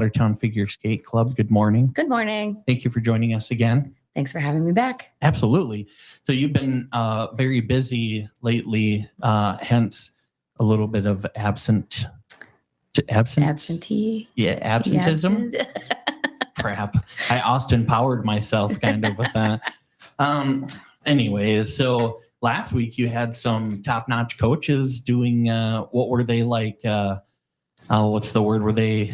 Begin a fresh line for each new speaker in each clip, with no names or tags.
Watertown Figure Skate Club. Good morning.
Good morning.
Thank you for joining us again.
Thanks for having me back.
Absolutely. So you've been very busy lately, hence a little bit of absentee. Yeah, absentism. Crap. I Austin powered myself kind of with that. Anyways, so last week you had some top-notch coaches doing what were they like? What's the word? Were they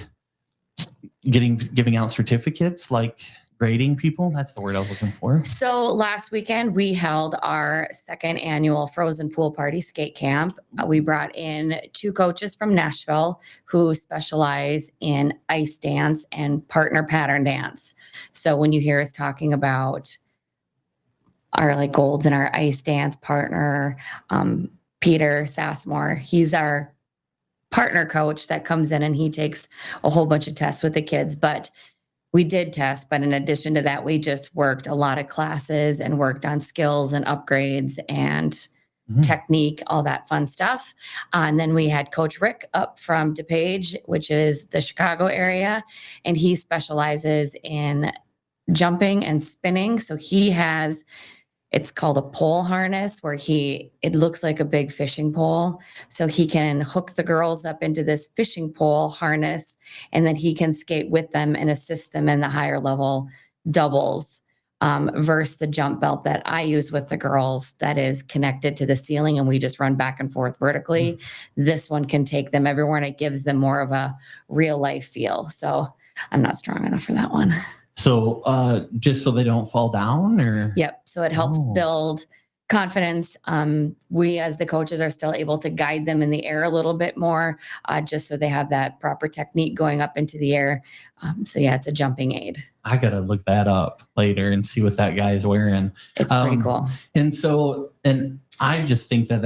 giving out certificates, like grading people? That's the word I was looking for.
So last weekend we held our second annual Frozen Pool Party Skate Camp. We brought in 2 coaches from Nashville who specialize in ice dance and partner pattern dance. So when you hear us talking about our like golds in our ice dance partner, Peter Sassmore, he's our partner coach that comes in and he takes a whole bunch of tests with the kids. But we did test, but in addition to that, we just worked a lot of classes and worked on skills and upgrades and technique, all that fun stuff. And then we had Coach Rick up from DePage, which is the Chicago area, and he specializes in jumping and spinning. So he has, it's called a pole harness where it looks like a big fishing pole. So he can hook the girls up into this fishing pole harness, and then he can skate with them and assist them in the higher level doubles versus the jump belt that I use with the girls that is connected to the ceiling and we just run back and forth vertically. This one can take them everywhere and it gives them more of a real life feel. So I'm not strong enough for that one.
So just so they don't fall down or?
Yep. So it helps build confidence. We as the coaches are still able to guide them in the air a little bit more, just so they have that proper technique going up into the air. So yeah, it's a jumping aid.
I got to look that up later and see what that guy's wearing.
It's pretty cool.
And I just think that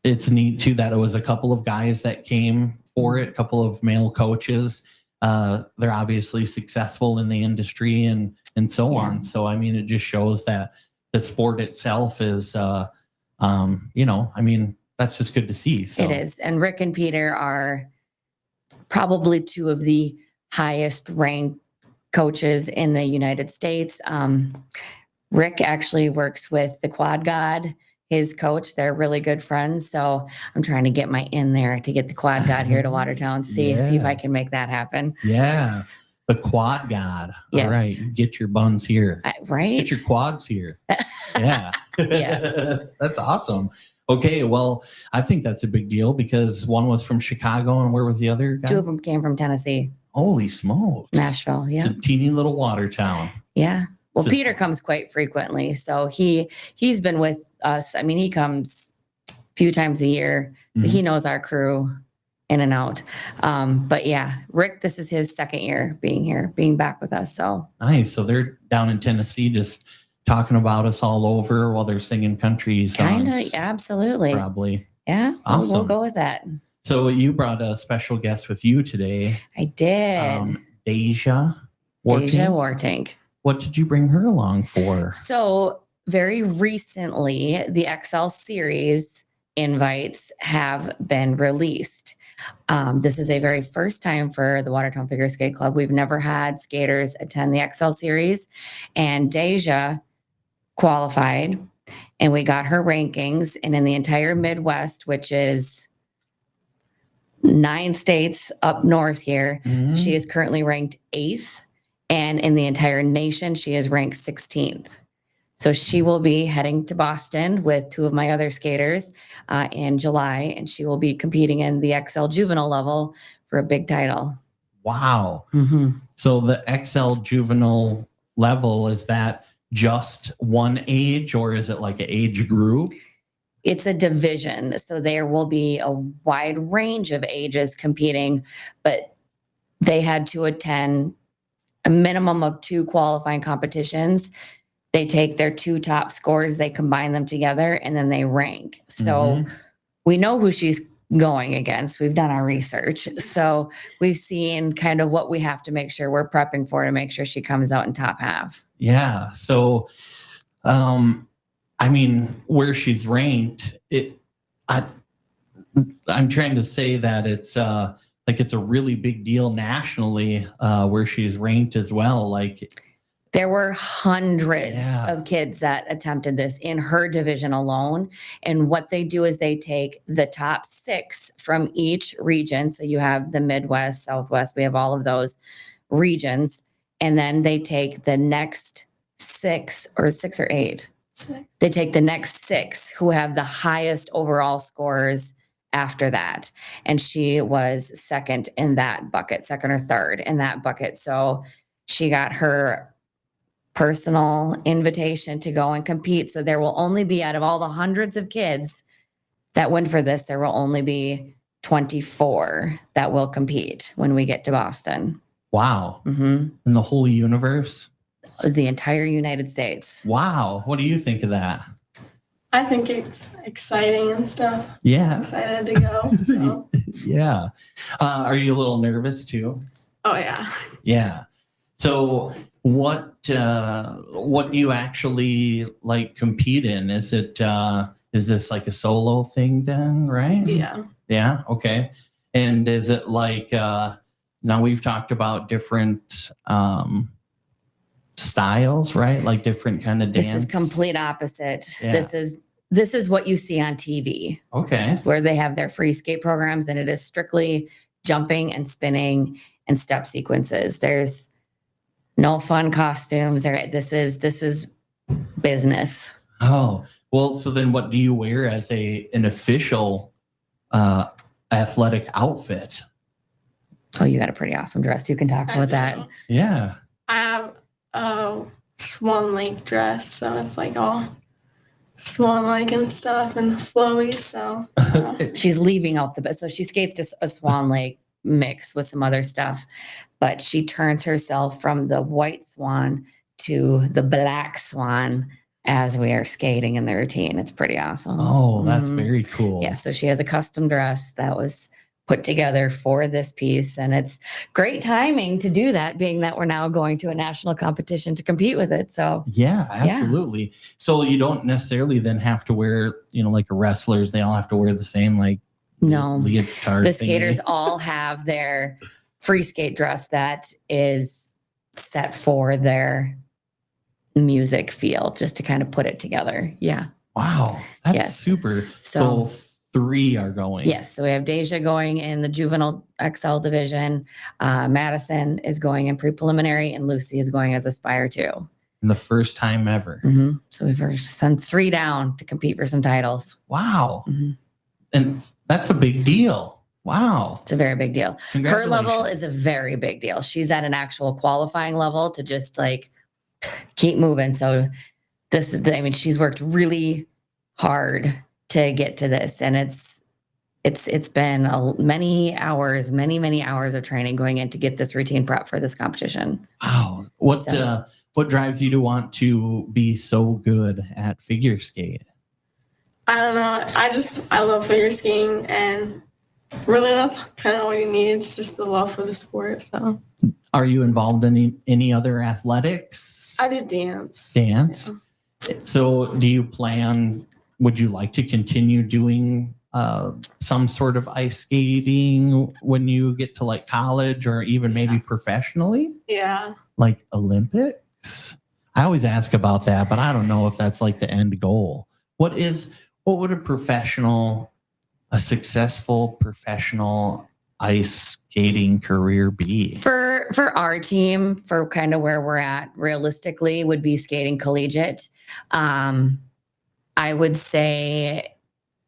it's neat too, that it was a couple of guys that came for it, a couple of male coaches. They're obviously successful in the industry and so on. So, I mean, it just shows that the sport itself is, I mean, that's just good to see. So.
It is. And Rick and Peter are probably 2 of the highest ranked coaches in the United States. Rick actually works with the Quad God, his coach. They're really good friends. So I'm trying to get my in there to get the Quad God here to Watertown, see if I can make that happen.
Yeah. The Quad God.
Yes.
All right. Get your buns here.
Right.
Get your quads here. Yeah.
Yeah.
That's awesome. Okay. Well, I think that's a big deal because one was from Chicago and where was the other guy?
2 of them came from Tennessee.
Holy smokes.
Nashville. Yeah.
It's a teeny little Watertown.
Yeah. Well, Peter comes quite frequently. So he's been with us. I mean, he comes a few times a year. He knows our crew in and out. But yeah, Rick, this is his second year being back with us. So nice.
So they're down in Tennessee just talking about us all over while they're singing country songs.
Kind of, absolutely.
Probably.
Yeah,
awesome.
We'll go with that.
So you brought a special guest with you today.
I did.
Dasia
Woertink.
What did you bring her along for?
So very recently, the XL Series invites have been released. This is a very first time for the Watertown Figure Skate Club. We've never had skaters attend the XL Series, and Dasia qualified, and we got her rankings. And in the entire Midwest, which is 9 states up north here, she is currently ranked 8th. And in the entire nation, she is ranked 16th. So she will be heading to Boston with 2 of my other skaters in July, and she will be competing in the XL juvenile level for a big title.
Wow. So the XL juvenile level, is that just one age or is it like an age group?
It's a division. So there will be a wide range of ages competing, but they had to attend a minimum of 2 qualifying competitions. They take their 2 top scores, they combine them together, and then they rank. So we know who she's going against. We've done our research. So we've seen kind of what we have to make sure we're prepping for to make sure she comes out in top half.
Yeah. So, I mean, where she's ranked, I'm trying to say that it's it's a really big deal nationally, where she's ranked as well. Like,
there were hundreds
Yeah.
of kids that attempted this in her division alone. And what they do is they take the top 6 from each region. So you have the Midwest, Southwest, we have all of those regions. And then they take the next 6 or 8.
6.
They take the next 6 who have the highest overall scores after that. And she was second in that bucket, second or third in that bucket. So she got her personal invitation to go and compete. So there will only be, out of all the hundreds of kids that went for this, there will only be 24 that will compete when we get to Boston.
wow.
hmm
In the whole universe.
The entire United States.
Wow. What do you think of that?
I think it's exciting and stuff. I'm
Yeah.
excited to go. So.
Yeah. Are you a little nervous too?
Oh yeah.
Yeah. So what do you actually like compete in? Is this like a solo thing then, right?
Yeah.
Yeah. Okay. And is it like, now we've talked about different styles, right? Like different kind of dance.
This is complete opposite.
Yeah.
This is what you see on TV,
Okay.
where they have their free skate programs, and it is strictly jumping and spinning and step sequences. There's no fun costumes. This is business.
Oh, well, so then what do you wear as an official athletic outfit?
Oh, you got a pretty awesome dress. You can talk
I
about
do.
that.
Yeah.
I have a Swan Lake dress, so it's like all swan like and stuff and flowy. So
She's leaving out the best. So she skates just a Swan Lake mix with some other stuff, but she turns herself from the white swan to the black swan as we are skating in the routine. It's pretty awesome.
Oh, that's
Mhm.
very cool.
Yeah, so she has a custom dress that was put together for this piece, and it's great timing to do that, being that we're now going to a national competition to compete with it. So
Yeah, absolutely. So you don't necessarily then have to wear, like a wrestlers, they all have to wear the same like
no,
leotard
the
thingy.
skaters all have their free skate dress that is set for their music feel, just to kind of put it together. Yeah.
Wow, that's
Yes.
super.
So-
So 3 are going.
Yes. So we have Dasia going in the juvenile XL division. Madison is going in pre-preliminary, and Lucy is going as Aspire 2.
And the first time ever.
So we've sent 3 down to compete for some titles.
Wow.
Mhm.
And that's a big deal. Wow.
It's a very big deal. Her level is
Congratulations.
a very big deal. She's at an actual qualifying level to just like keep moving. So this is, she's worked really hard to get to this, and it's been many hours of training going in to get this routine prep for this competition.
Wow.
So-
What drives you to want to be so good at figure skate?
I don't know. I love figure skating, and really that's kind of all you need. It's just the love for the sport. So
Are you involved in any other athletics?
I do dance.
Dance. So would you like to continue doing some sort of ice skating when you get to like college, or even maybe professionally,
Yeah.
like Olympics? I always ask about that, but I don't know if that's like the end goal. What would a successful professional ice skating career be?
For our team, for kind of where we're at realistically, would be skating collegiate. I would say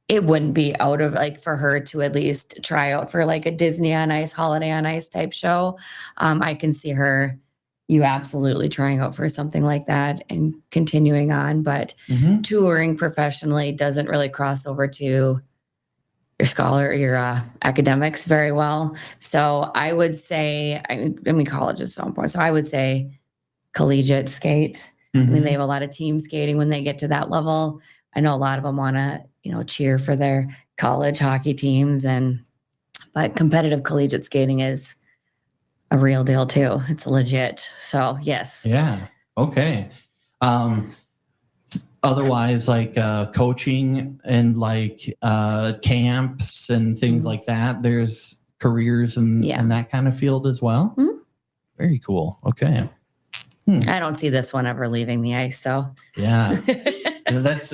it wouldn't be out of like for her to at least try out for like a Disney on Ice, Holiday on Ice type show. I can see you absolutely trying out for something like that and continuing on, but
Mhm.
touring professionally doesn't really cross over to your academics very well. So I would say, college is so important. So I would say collegiate skate.
Mhm.
They have a lot of team skating when they get to that level. I know a lot of them want to, cheer for their college hockey teams, but competitive collegiate skating is a real deal too. It's legit. So yes.
Yeah. Okay. Otherwise, like coaching and like camps and things
Mhm.
like that, there's careers and that kind of field as well?
Mhm.
Very cool. Okay.
I don't see this one ever leaving the ice. So
Yeah. That's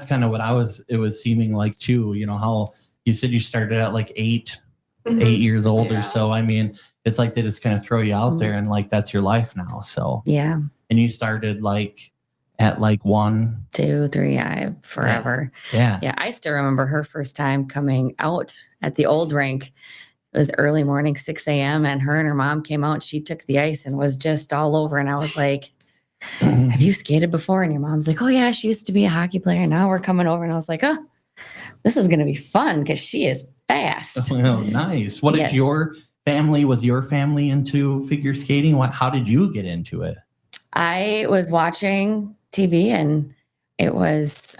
kind of what it was seeming like too, how you said you started at like 8 years old or so. I mean, it's like they just kind of throw you out there and like that's your life now. So
yeah.
And you started like at like 1,
2, 3, forever.
Yeah.
Yeah. I still remember her first time coming out at the old rink. It was early morning, 6 a.m. And her mom came out and she took the ice and was just all over. And I was like, have you skated before? And your mom's like, oh yeah, she used to be a hockey player. Now we're coming over. And I was like, oh, this is going to be fun because she is fast.
Oh, nice. What did was your family into figure skating? How did you get into it?
I was watching TV and it was,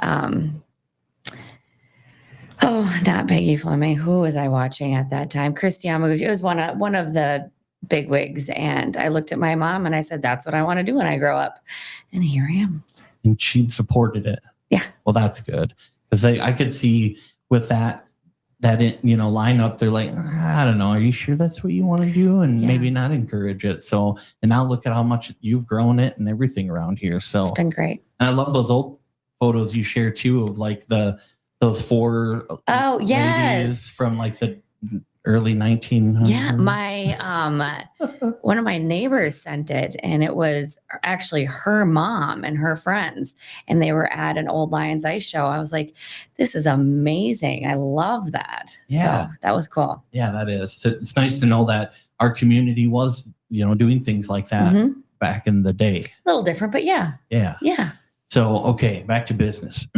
not Peggy Fleming. Who was I watching at that time? Christy Yamaguchi. It was one of the big wigs. And I looked at my mom and I said, that's what I want to do when I grow up. And here I am.
And she supported it.
Yeah.
Well, that's good. Because I could see with that lineup, they're like, I don't know, are you sure that's what you want to do? And maybe not encourage it. So, and now look at how much you've grown it and everything around here. So
it's been great.
And I love those old photos you share too of like those 4 ladies from like the early 1900s.
Yeah, my one of my neighbors sent it, and it was actually her mom and her friends, and they were at an old Lions Ice show. I was like, this is amazing. I love that.
Yeah.
So that was cool.
Yeah, that is. So it's nice to know that our community was, doing things like that back in the day.
A little different, but yeah.
Yeah.
Yeah.
So, okay, back to business.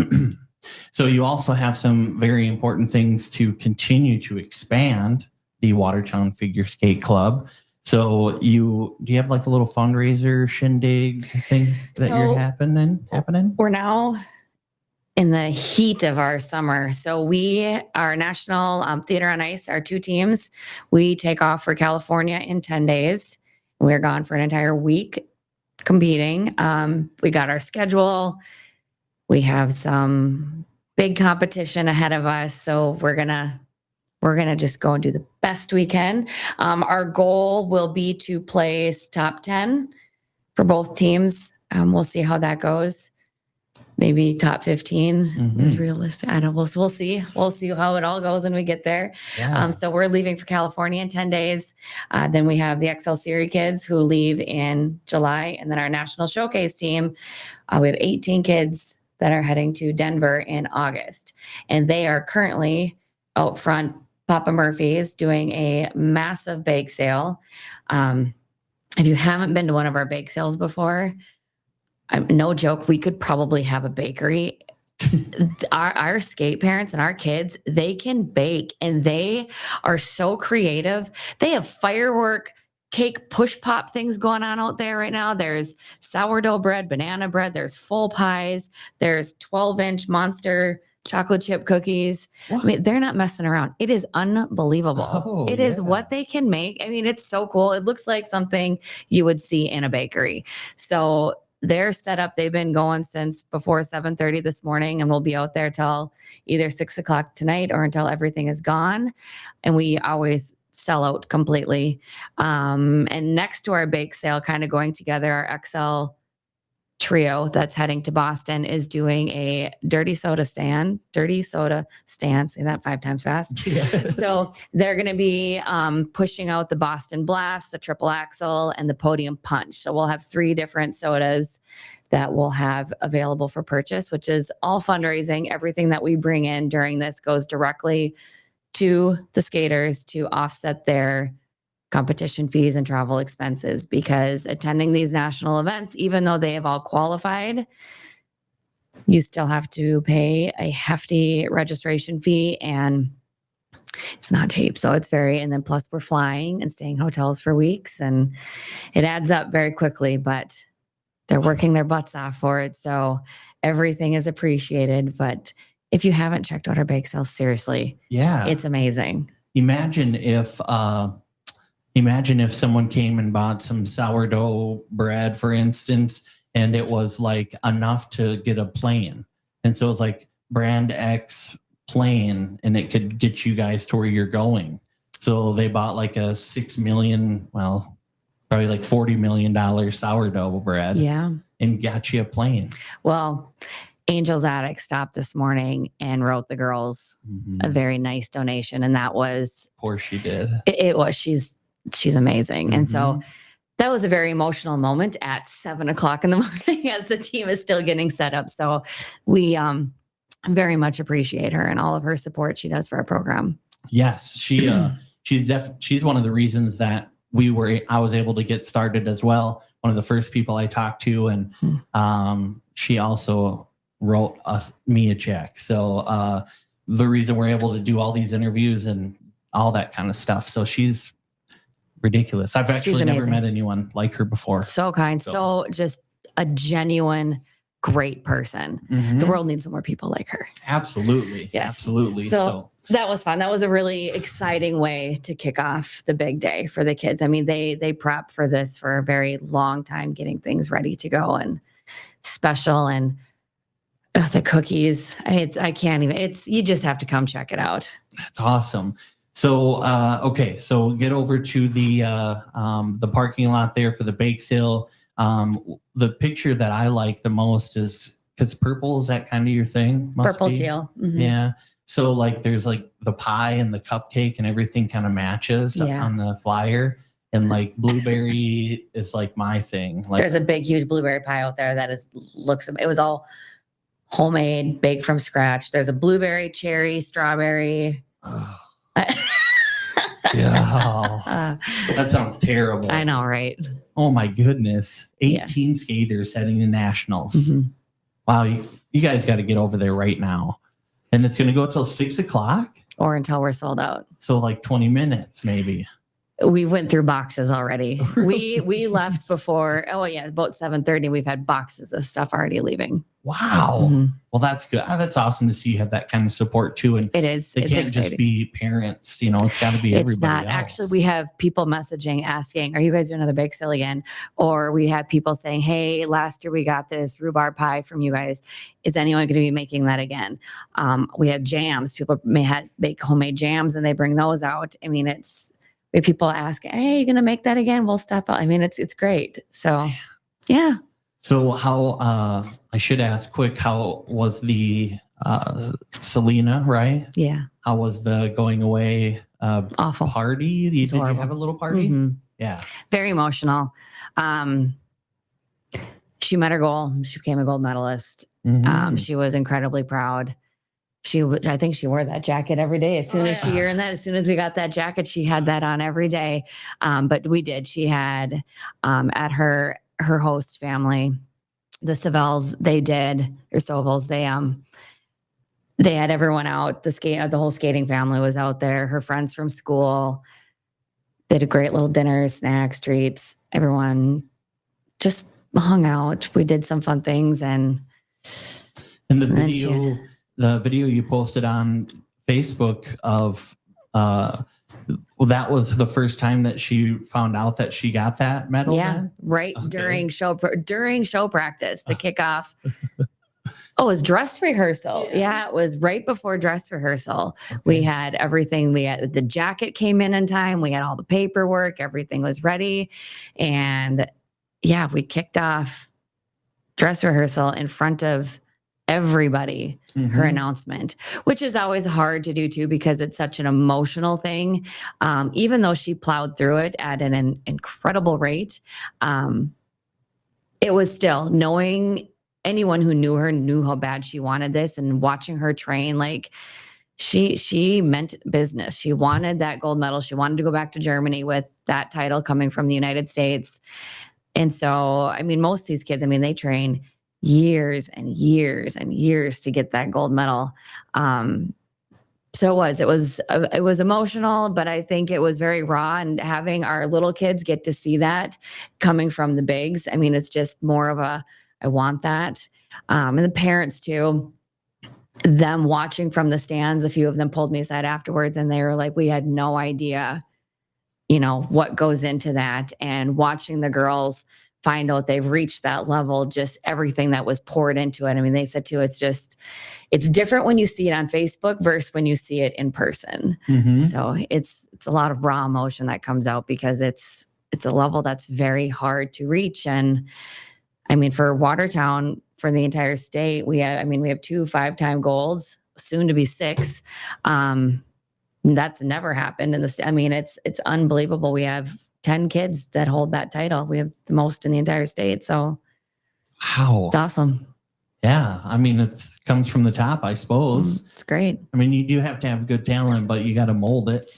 So you also have some very important things to continue to expand the Watertown Figure Skate Club. So do you have like a little fundraiser shindig thing that you're happening?
We're now in the heat of our summer. So our National Theater on Ice, our 2 teams, we take off for California in 10 days. We're gone for an entire week competing. We got our schedule. We have some big competition ahead of us. So we're gonna just go and do the best we can. Our goal will be to place top 10 for both teams. We'll see how that goes. Maybe top 15 is realistic. I don't know. We'll see. We'll see how it all goes when we get there.
Yeah.
So we're leaving for California in 10 days. Then we have the XL Series kids who leave in July. And then our national showcase team, we have 18 kids that are heading to Denver in August. And they are currently out front, Papa Murphy's, doing a massive bake sale. If you haven't been to one of our bake sales before, no joke, we could probably have a bakery. Our skate parents and our kids, they can bake and they are so creative. They have firework cake push pop things going on out there right now. There's sourdough bread, banana bread, there's full pies, there's 12-inch monster chocolate chip cookies.
What?
I mean, they're not messing around. It is unbelievable.
Oh,
it is what they can make. I mean, it's so cool. It looks like something you would see in a bakery. So they're set up. They've been going since before 7:30 this morning, and we'll be out there till either 6 o'clock tonight or until everything is gone. And we always sell out completely. And next to our bake sale, kind of going together, our XL trio that's heading to Boston is doing a dirty soda stand, say that 5 times fast.
Yeah.
So they're going to be pushing out the Boston Blast, the Triple Axle, and the Podium Punch. So we'll have 3 different sodas that we'll have available for purchase, which is all fundraising. Everything that we bring in during this goes directly to the skaters to offset their competition fees and travel expenses, because attending these national events, even though they have all qualified, you still have to pay a hefty registration fee, and it's not cheap. So it's and then plus we're flying and staying in hotels for weeks, and it adds up very quickly, but they're working their butts off for it. So everything is appreciated. But if you haven't checked out our bake sale, seriously, it's amazing.
Imagine if someone came and bought some sourdough bread, for instance, and it was like enough to get a plane. And so it was like brand X plane, and it could get you guys to where you're going. So they bought like a $6 million, well, probably like $40 million sourdough bread
Yeah.
and got you a plane.
Well, Angel's Attic stopped this morning and wrote the girls a very nice donation. And that was,
Of course she did.
it was, she's amazing. And so
Mhm.
that was a very emotional moment at 7:00 in the morning as the team is still getting set up. So we very much appreciate her and all of her support she does for our program.
Yes, she's one of the reasons that I was able to get started as well. One of the first people I talked to, and she also wrote me a check. So the reason we're able to do all these interviews and all that kind of stuff. So she's ridiculous. I've actually never met anyone like her before.
So kind, so just a genuine, great person.
Mhm.
The world needs some more people like her.
Absolutely.
Yes.
Absolutely.
So that was fun. That was a really exciting way to kick off the big day for the kids. I mean, they prep for this for a very long time, getting things ready to go and special, and the cookies. I can't even, you just have to come check it out.
That's awesome. So, okay. So get over to the parking lot there for the bake sale. The picture that I like the most is, because purple, is that kind of your thing?
Purple teal. Mhm.
Yeah. So like there's like the pie and the cupcake and everything kind of matches on the flyer. And like blueberry is like my thing. Like,
There's a big, huge blueberry pie out there that it was all homemade, baked from scratch. There's a blueberry, cherry, strawberry.
yeah. That sounds terrible.
I know, right?
Oh my goodness. 18 skaters heading to nationals.
Mhm.
Wow. You guys got to get over there right now. And it's going to go till 6:00
Or until we're sold out.
So like 20 minutes, maybe.
We went through boxes already. We left before, about 7:30. We've had boxes of stuff already leaving.
Wow.
Mhm.
Well, that's good. That's awesome to see you have that kind of support too. And
It is.
they
It's
can't
exciting.
just be parents, it's got to be
It's
everybody
not.
else.
Actually, we have people messaging asking, are you guys doing another bake sale again? Or we have people saying, hey, last year we got this rhubarb pie from you guys. Is anyone going to be making that again? We have jams. People may bake homemade jams and they bring those out. I mean, we have people ask, hey, you going to make that again? We'll step up. I mean, it's great. So, yeah.
So how, I should ask quick, how was the Selena, right?
Yeah.
How was the going away
Awful.
party? Did you
horrible.
have a little party?
Mhm.
Yeah.
Very emotional. She met her goal. She became a gold medalist.
Mhm.
She was incredibly proud. I think she wore that jacket every day. As soon as we got that jacket, she had that on every day. But we did. She had at her host family, the Savels, Sovels, they had everyone out. The whole skating family was out there. Her friends from school. They had a great little dinner, snacks, treats. Everyone just hung out. We did some fun things, and
the video you posted on Facebook of that was the first time that she found out that she got that medal.
Yeah,
then?
right.
Okay.
During show practice, the kickoff. Oh, it was dress rehearsal. Yeah, it was right before dress rehearsal.
Okay.
We had everything. The jacket came in time. We had all the paperwork. Everything was ready. And yeah, we kicked off dress rehearsal in front of everybody, her announcement, which is always hard to do too, because it's such an emotional thing. Even though she plowed through it at an incredible rate, it was still, knowing anyone who knew her knew how bad she wanted this, and watching her train, like she meant business. She wanted that gold medal. She wanted to go back to Germany with that title coming from the United States. And so, I mean, most of these kids, they train years and years and years to get that gold medal. So it was emotional, but I think it was very raw, and having our little kids get to see that coming from the bigs. It's just more of I want that. And the parents too, them watching from the stands, a few of them pulled me aside afterwards and they were like, we had no idea, what goes into that. And watching the girls find out they've reached that level, just everything that was poured into it. I mean, they said too, it's different when you see it on Facebook versus when you see it in person.
Mhm.
So it's a lot of raw emotion that comes out because it's a level that's very hard to reach. And I mean, for Watertown, for the entire state, we have 2 5-time golds, soon to be 6. That's never happened in this. I mean, it's unbelievable. We have 10 kids that hold that title. We have the most in the entire state. So
Wow.
it's awesome.
Yeah. I mean, it comes from the top, I suppose.
It's great.
I mean, you do have to have good talent, but you got to mold it,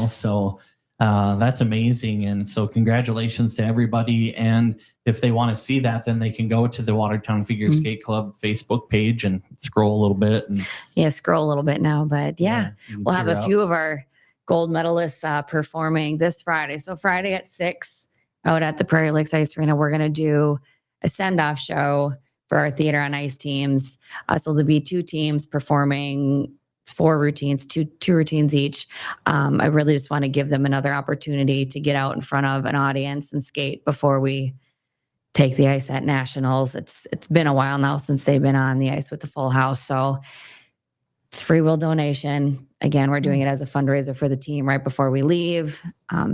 so that's amazing. And so congratulations to everybody. And if they want to see that, then they can go to the Watertown Figure Skate Club Facebook page and scroll a little bit. And
Scroll a little bit now, but
you can
we'll have
cheer
a
out.
few of our gold medalists performing this Friday. So Friday at 6 out at the Prairie Lakes Ice Arena, we're going to do a send-off show for our theater on ice teams. So there'll be 2 teams performing 4 routines, two routines each. I really just want to give them another opportunity to get out in front of an audience and skate before we take the ice at nationals. It's been a while now since they've been on the ice with the full house. So it's free will donation. Again, we're doing it as a fundraiser for the team right before we leave.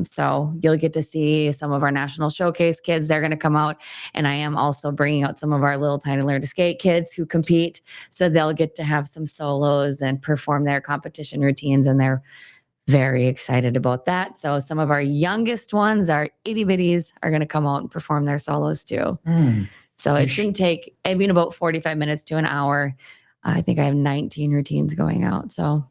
So you'll get to see some of our national showcase kids. They're going to come out. And I am also bringing out some of our little tiny learn to skate kids who compete. So they'll get to have some solos and perform their competition routines. And they're very excited about that. So some of our youngest ones, our itty bitties, are going to come out and perform their solos too. So it shouldn't take, about 45 minutes to an hour. I think I have 19 routines going out. So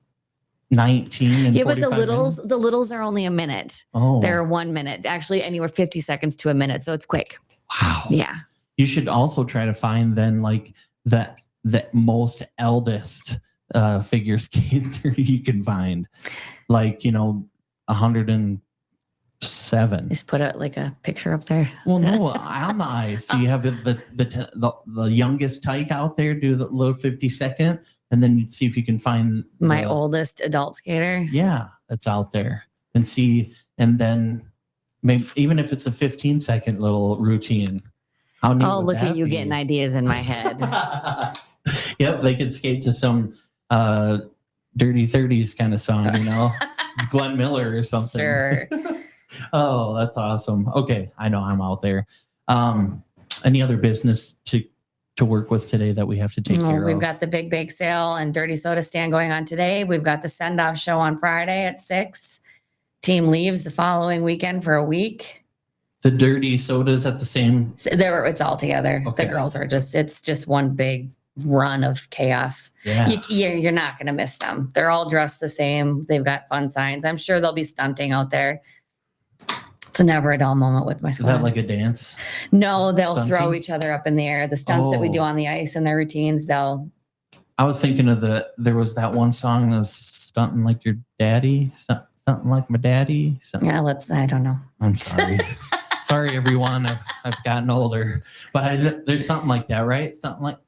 19 and
but the
45 minutes?
the littles are only a minute.
Oh,
They're 1 minute, actually anywhere 50 seconds to a minute. So it's quick.
wow.
Yeah.
You should also try to find then like the most eldest figure skater you can find, like 107.
Just put a picture up there.
Well, no, on the ice. So you have the youngest tyke out there do the little 50-second, and then you see if you can find
My oldest adult skater.
Yeah, that's out there, and see, and then maybe even if it's a 15-second little routine. How neat would
Look
that
at you
be?
getting ideas in my head.
Yep, they could skate to some Dirty 30s kind of song, Glenn Miller or something.
Sure.
Oh, that's awesome. Okay, I know I'm out there. Any other business to work with today that we have to take care of?
We've got the Big Bake Sale and Dirty Soda Stand going on today. We've got the send-off show on Friday at 6. Team leaves the following weekend for a week.
The Dirty Sodas at the same.
So it's all together.
Okay.
The girls are it's just one big run of chaos.
Yeah.
You're not going to miss them. They're all dressed the same. They've got fun signs. I'm sure they'll be stunting out there. It's a never a dull moment with my
Is
squad.
that like a dance?
No, they'll
Stunting?
throw each other up in the air. The stunts that we do on the ice and their routines,
I was thinking of there was that one song that was stunting like your daddy, something like my daddy. Something.
Yeah, I don't know.
I'm sorry. Sorry, everyone. I've gotten older, but there's something like that, right? Something like,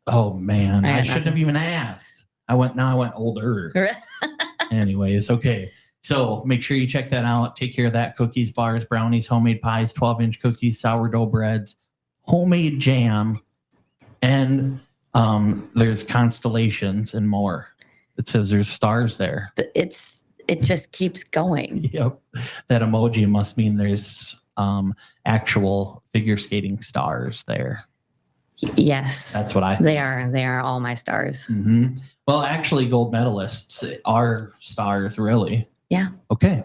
oh man, I shouldn't have even asked. I went older. Anyways, okay. So make sure you check that out. Take care of that. Cookies, bars, brownies, homemade pies, 12-inch cookies, sourdough breads, homemade jam, and there's constellations and more. It says there's stars there.
It just keeps going.
Yep. That emoji must mean there's actual figure skating stars there.
Yes.
That's what I think.
They are all my stars.
Mm-hmm. Well, actually, gold medalists are stars, really.
Yeah.
Okay.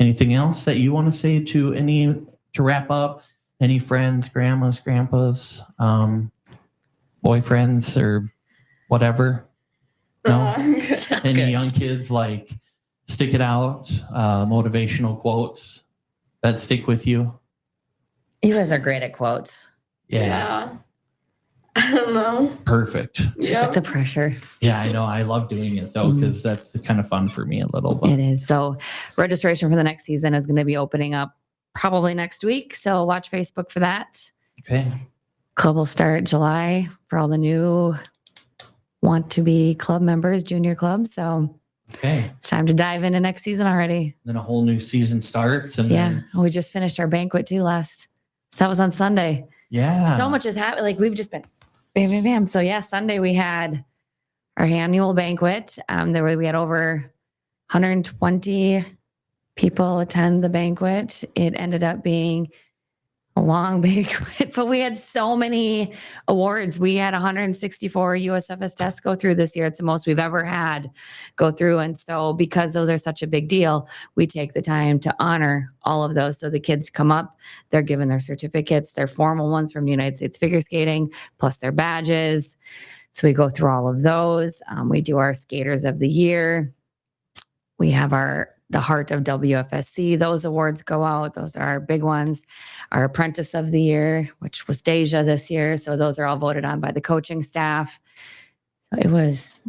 Anything else that you want to say to wrap up? Any friends, grandmas, grandpas, boyfriends, or whatever? No? Any young kids, like, stick it out, motivational quotes that stick with you?
You guys are great at quotes.
Yeah. I don't know.
Perfect.
Just like the pressure.
Yeah, I know. I love doing it though, because that's kind of fun for me a little bit.
It is. So registration for the next season is going to be opening up probably next week. So watch Facebook for that.
Okay.
Club will start July for all the new want to be club members, junior club. So
Okay.
it's time to dive into next season already.
Then a whole new season starts. And
Yeah.
then,
We just finished our banquet too last So that was on Sunday.
Yeah.
So much has happened. Like we've just been bam, bam, bam. So yeah, Sunday we had our annual banquet. We had over 120 people attend the banquet. It ended up being a long banquet, but we had so many awards. We had 164 USFS tests go through this year. It's the most we've ever had go through. And so because those are such a big deal, we take the time to honor all of those. So the kids come up, they're given their certificates, their formal ones from United States Figure Skating, plus their badges. So we go through all of those. We do our Skaters of the Year. We have the Heart of WFSC. Those awards go out. Those are our big ones. Our Apprentice of the Year, which was Dasia this year. So those are all voted on by the coaching staff. So it was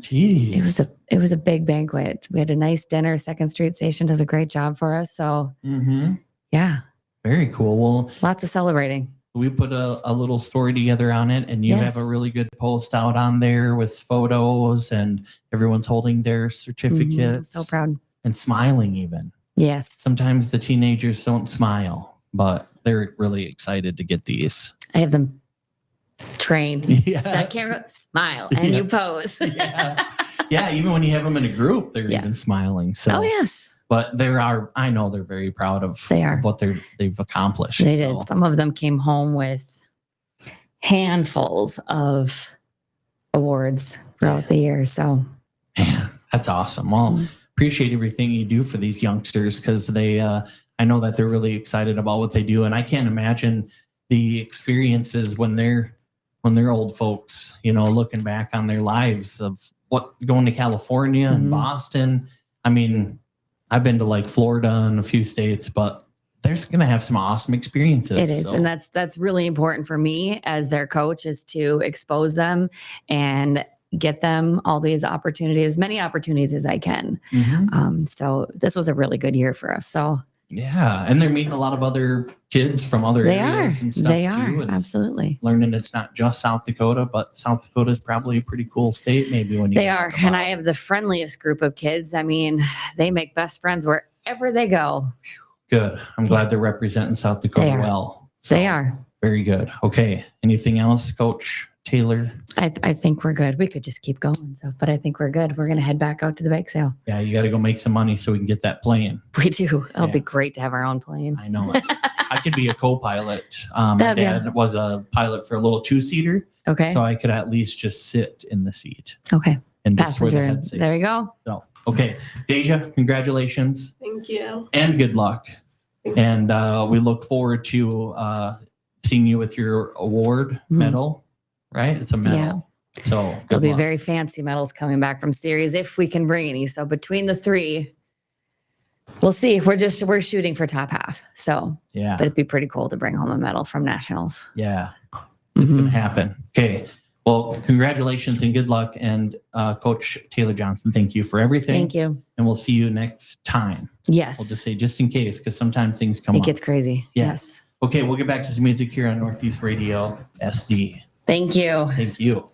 a big banquet. We had a nice dinner. Second Street Station does a great job for us. So yeah.
Very cool. Well,
lots of celebrating.
we put a little story together on it, and you have a really good post out on there with photos, and everyone's holding their certificates.
So proud.
And smiling even.
Yes.
Sometimes the teenagers don't smile, but they're really excited to get these.
I have them trained.
Yeah.
That camera, smile, and you pose.
Yeah, even when you have them in a group, they're even smiling. So,
oh, yes.
But I know they're very proud of what they've accomplished.
They did. Some of them came home with handfuls of awards throughout the year. So,
man, that's awesome. Well, appreciate everything you do for these youngsters, because I know that they're really excited about what they do, and I can't imagine the experiences when they're old folks, looking back on their lives of going to California and Boston. I mean, I've been to like Florida and a few states, but they're going to have some awesome experiences.
It is. So. And that's really important for me as their coach, is to expose them and get them all these opportunities, as many opportunities as I can. So this was a really good year for us. So
yeah. And they're meeting a lot of other kids from other areas and stuff
too.
And
absolutely.
Learning it's not just South Dakota, but South Dakota is probably a pretty cool state maybe when you
They are. And I have the friendliest group of kids. I mean, they make best friends wherever they go.
Good. I'm glad they're representing South Dakota well.
So, they are.
Very good. Okay. Anything else, Coach Taylor?
I think we're good. We could just keep going. But I think we're good. We're going to head back out to the bake sale.
Yeah, you got to go make some money so we can get that plane.
We do. It'll be great to have our own plane.
I know it. I could be a co-pilot. My dad was a pilot for a little 2-seater.
Okay.
So I could at least just sit in the seat.
Okay.
And
passenger. There you go.
So, okay. Deja, congratulations.
Thank you.
And good luck. And we look forward to seeing you with your award medal, right? It's a medal. Yeah. So
there'll be very fancy medals coming back from series if we can bring any. So between the three, we'll see. We're shooting for top half. So yeah, but it'd be pretty cool to bring home a medal from nationals.
Yeah, it's going to happen. Okay. Well, congratulations and good luck. And Coach Taylor Johnson, thank you for everything.
Thank you.
And we'll see you next time.
Yes.
We'll just say just in case, because sometimes things come up.
It gets crazy. Yes.
Okay, we'll get back to some music here on Northeast Radio SD.
Thank you.
Thank you.